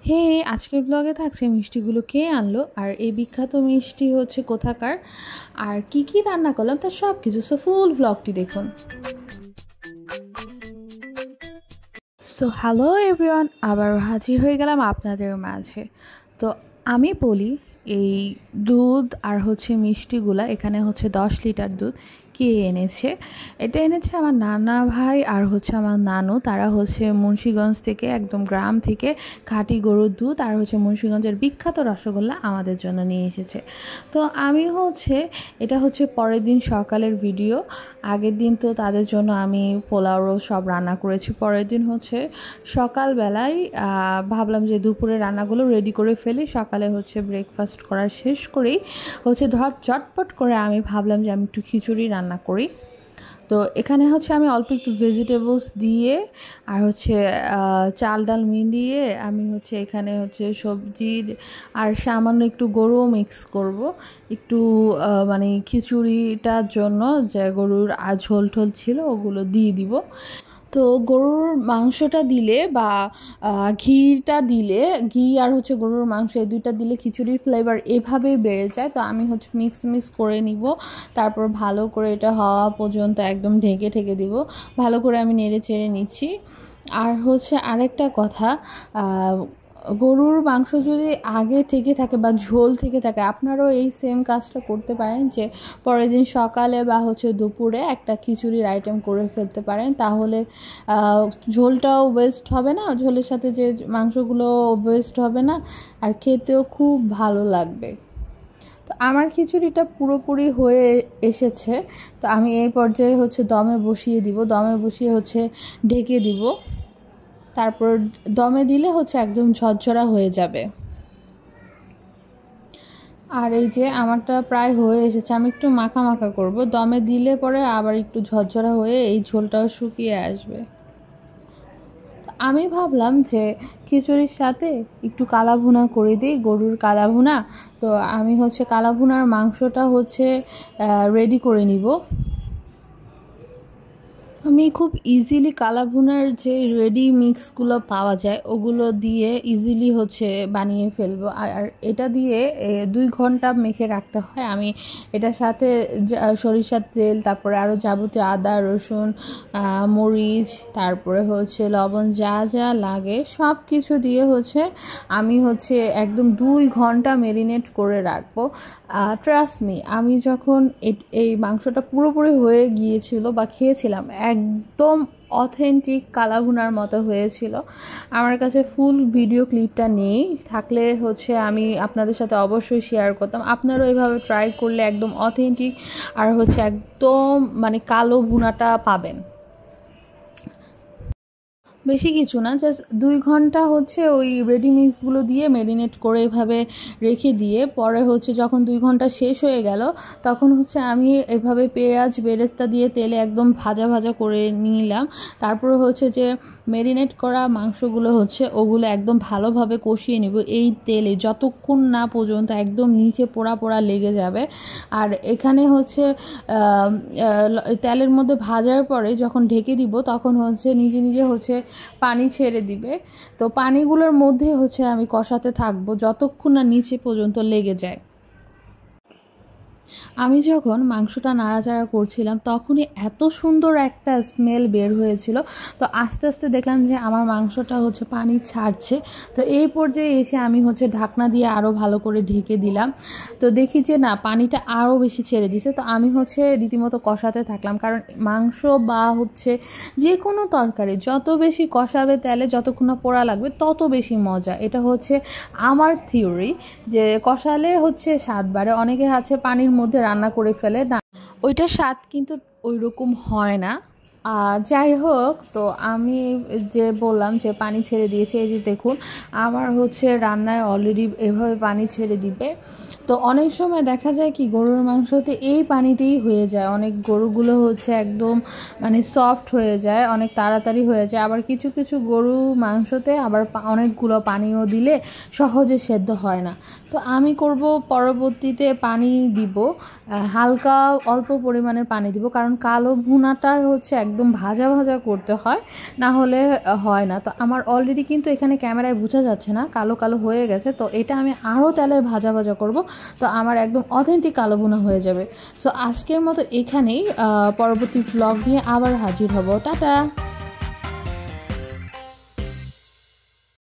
হে আজকের ব্লগে থাকছে মিষ্টিগুলো কে আনলো আর এই বিখ্যাত মিষ্টি হচ্ছে কোথাকার আর কি কি রান্না করলাম তার সব কিছু। সো ফুল ব্লগটি দেখুন। সো হ্যালো এভরিওয়ান, আবার হাজির হয়ে গেলাম আপনাদের মাঝে। তো আমি বলি এই দুধ আর হচ্ছে মিষ্টিগুলা এখানে হচ্ছে 10 লিটার দুধ কে এনেছে। এটা এনেছে আমার নানা ভাই আর হচ্ছে আমার নানু। তারা হচ্ছে মুন্সিগঞ্জ থেকে, একদম গ্রাম থেকে খাঁটি গরুর দুধ আর হচ্ছে মুন্সিগঞ্জের বিখ্যাত রসগোল্লা আমাদের জন্য নিয়ে এসেছে। তো আমি হচ্ছে এটা হচ্ছে পরের দিন সকালের ভিডিও। আগের দিন তো তাদের জন্য আমি পোলাও সব রান্না করেছি। পরের দিন হচ্ছে সকালবেলায় ভাবলাম যে দুপুরে রান্নাগুলো রেডি করে ফেলি, সকালে হচ্ছে ব্রেকফাস্ট করা শেষ করেই হচ্ছে ঝটপট করে আমি ভাবলাম যে আমি একটু খিচুড়ি রান্না করি। তো এখানে হচ্ছে আমি অল্প একটু ভেজিটেবলস দিয়ে আর হচ্ছে চাল ডাল মিলিয়ে আমি হচ্ছে এখানে হচ্ছে সবজি আর সামান্য একটু গরুও মিক্স করব একটু মানে খিচুড়িটার জন্য, যে গরুর ঝোল টোল ছিল ওগুলো দিয়ে দিব। তো গরুর মাংসটা দিলে বা ঘিটা দিলে, ঘি আর হচ্ছে গরুর মাংস এই দুইটা দিলে খিচুড়ির ফ্লেভার এভাবেই বেড়ে যায়। তো আমি হচ্ছে মিক্স করে নিব, তারপর ভালো করে এটা হওয়া পর্যন্ত একদম ঢেকে ঢেকে দিব। ভালো করে আমি নেড়ে চেড়ে নিচ্ছি। আর হচ্ছে আরেকটা কথা, গরুর মাংস যদি আগে থেকে থাকে বা ঝোল থেকে থাকে, আপনারাও এই সেম কাজটা করতে পারেন যে পরের দিন সকালে বা হচ্ছে দুপুরে একটা খিচুড়ির আইটেম করে ফেলতে পারেন। তাহলে ঝোলটাও ওয়েস্ট হবে না, ঝোলের সাথে যে মাংসগুলো ওয়েস্ট হবে না, আর খেতেও খুব ভালো লাগবে। তো আমার খিচুড়িটা পুরোপুরি হয়ে এসেছে। তো আমি এই পর্যায়ে হচ্ছে দমে বসিয়ে দিব, দমে বসিয়ে হচ্ছে ঢেকে দিব। তারপর দমে দিলে হচ্ছে একদম ঝরঝরা হয়ে যাবে। আর এই যে আমারটা প্রায় হয়ে এসেছে, আমি একটু মাখা মাখা করব, দমে দিলে পরে আবার একটু ঝরঝরা হয়ে এই ঝোলটাও শুকিয়ে আসবে। আমি ভাবলাম যে খিচুড়ির সাথে একটু কালা ভুনা করে দিই, গরুর কালা ভুনা। তো আমি হচ্ছে কালা ভুনার মাংসটা হচ্ছে রেডি করে নিব। আমি খুব ইজিলি কালা ভুনার যে রেডি মিক্সগুলো পাওয়া যায় ওগুলো দিয়ে ইজিলি হচ্ছে বানিয়ে ফেলবো। আর এটা দিয়ে 2 ঘন্টা মেখে রাখতে হয়। আমি এটার সাথে সরিষার তেল, তারপরে আরও যাবতীয় আদা রসুন মরিচ, তারপরে হচ্ছে লবণ, যা যা লাগে সব কিছু দিয়ে হচ্ছে আমি হচ্ছে একদম 2 ঘন্টা মেরিনেট করে রাখবো। ট্রাস্ট মি, আমি যখন এই মাংসটা পুরোপুরি হয়ে গিয়েছিল বা খেয়েছিলাম, একদম অথেন্টিক কালাভুনার মতো হয়েছিল। আমার কাছে ফুল ভিডিও ক্লিপটা নেই, থাকলে হচ্ছে আমি আপনাদের সাথে অবশ্যই শেয়ার করতাম। আপনারাও এভাবে ট্রাই করলে একদম অথেন্টিক আর হচ্ছে একদম মানে কালো ভুনাটা পাবেন। বেশি কিছু না, জাস্ট 2 ঘন্টা হচ্ছে ওই রেডি মিক্সগুলো দিয়ে ম্যারিনেট করে এভাবে রেখে দিয়ে পরে হচ্ছে যখন 2 ঘন্টা শেষ হয়ে গেল তখন হচ্ছে আমি এভাবে পেঁয়াজ বেরেস্তা দিয়ে তেলে একদম ভাজা ভাজা করে নিলাম। তারপরে হচ্ছে যে ম্যারিনেট করা মাংসগুলো হচ্ছে ওগুলো একদম ভালোভাবে কষিয়ে নেব এই তেলে, যতক্ষণ না পর্যন্ত একদম নিচে পোড়া পোড়া লেগে যাবে। আর এখানে হচ্ছে তেলের মধ্যে ভাজার পরে যখন ঢেকে দিব তখন হচ্ছে নিজে নিজে হচ্ছে পানি ছেড়ে দিবে। তো পানিগুলোর মধ্যে হচ্ছে আমি কষাতে থাকবো যতক্ষণ না নিচে পর্যন্ত লেগে যায়। আমি যখন মাংসটা নাড়াচাড়া করছিলাম তখনই এত সুন্দর একটা স্মেল বের হয়েছিল। তো আস্তে আস্তে দেখলাম যে আমার মাংসটা হচ্ছে পানি ছাড়ছে। তো এই পর্যায়ে এসে আমি হচ্ছে ঢাকনা দিয়ে আরও ভালো করে ঢেকে দিলাম। তো দেখি যে না, পানিটা আরও বেশি ছেড়ে দিছে। তো আমি হচ্ছে রীতিমতো কষাতে থাকলাম, কারণ মাংস বা হচ্ছে যে কোনো তরকারি যত বেশি কষাবে তেলে, যতক্ষণ না পোড়া লাগবে তত বেশি মজা। এটা হচ্ছে আমার থিওরি, যে কষালে হচ্ছে স্বাদ বাড়ে। অনেকে আছে পানির মধ্যে রান্না করে ফেলে, না ওইটার স্বাদ কিন্তু ওই রকম হয় না। যাই হোক, তো আমি যে বললাম যে পানি ছেড়ে দিয়েছে, এই যে দেখুন আমার হচ্ছে রান্নায় অলরেডি এভাবে পানি ছেড়ে দিবে। তো অনেক সময় দেখা যায় কি গরুর মাংসতে এই পানিতেই হয়ে যায়, অনেক গরুগুলো হচ্ছে একদম মানে সফট হয়ে যায়, অনেক তাড়াতাড়ি হয়ে যায়। আবার কিছু কিছু গরু মাংসতে আবার অনেকগুলো পানিও দিলে সহজে সেদ্ধ হয় না। তো আমি করব পরবর্তীতে পানি দিব, হালকা অল্প পরিমাণে পানি দিব, কারণ কালো ভুনাটা হচ্ছে একদম ভাজা ভাজা করতে হয়, না হলে হয় না। তো আমার অলরেডি কিন্তু এখানে ক্যামেরায় বোঝা যাচ্ছে না, কালো কালো হয়ে গেছে। তো এটা আমি আরও তেলে ভাজা ভাজা করব, তো আমার একদম অথেন্টিক কালো ভুনা হয়ে যাবে। সো আজকের মতো এখানেই, পরবর্তী ব্লগ নিয়ে আবার হাজির হব। টাটা।